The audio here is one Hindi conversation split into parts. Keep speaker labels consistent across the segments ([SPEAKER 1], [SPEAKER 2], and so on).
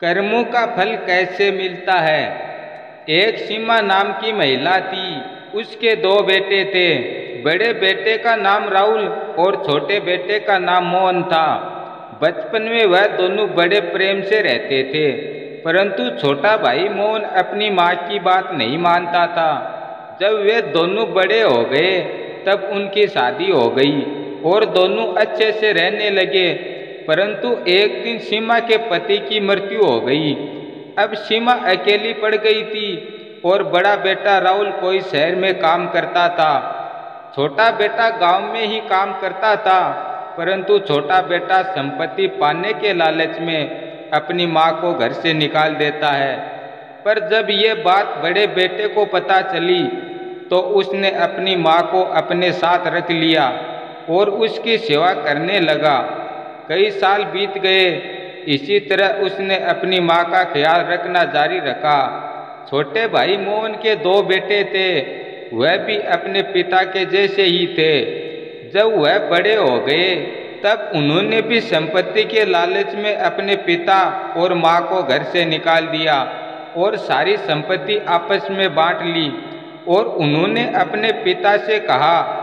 [SPEAKER 1] कर्मों का फल कैसे मिलता है। एक सीमा नाम की महिला थी। उसके दो बेटे थे। बड़े बेटे का नाम राहुल और छोटे बेटे का नाम मोहन था। बचपन में वह दोनों बड़े प्रेम से रहते थे, परंतु छोटा भाई मोहन अपनी माँ की बात नहीं मानता था। जब वे दोनों बड़े हो गए तब उनकी शादी हो गई और दोनों अच्छे से रहने लगे। परंतु एक दिन सीमा के पति की मृत्यु हो गई। अब सीमा अकेली पड़ गई थी और बड़ा बेटा राहुल कोई शहर में काम करता था। छोटा बेटा गांव में ही काम करता था, परंतु छोटा बेटा संपत्ति पाने के लालच में अपनी माँ को घर से निकाल देता है। पर जब ये बात बड़े बेटे को पता चली तो उसने अपनी माँ को अपने साथ रख लिया और उसकी सेवा करने लगा। कई साल बीत गए। इसी तरह उसने अपनी माँ का ख्याल रखना जारी रखा। छोटे भाई मोहन के दो बेटे थे, वह भी अपने पिता के जैसे ही थे। जब वह बड़े हो गए तब उन्होंने भी संपत्ति के लालच में अपने पिता और माँ को घर से निकाल दिया और सारी संपत्ति आपस में बांट ली। और उन्होंने अपने पिता से कहा,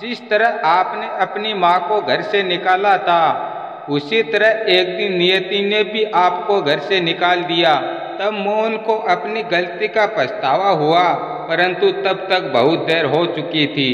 [SPEAKER 1] जिस तरह आपने अपनी माँ को घर से निकाला था, उसी तरह एक दिन नियति ने भी आपको घर से निकाल दिया। तब मोहन को अपनी गलती का पछतावा हुआ, परंतु तब तक बहुत देर हो चुकी थी।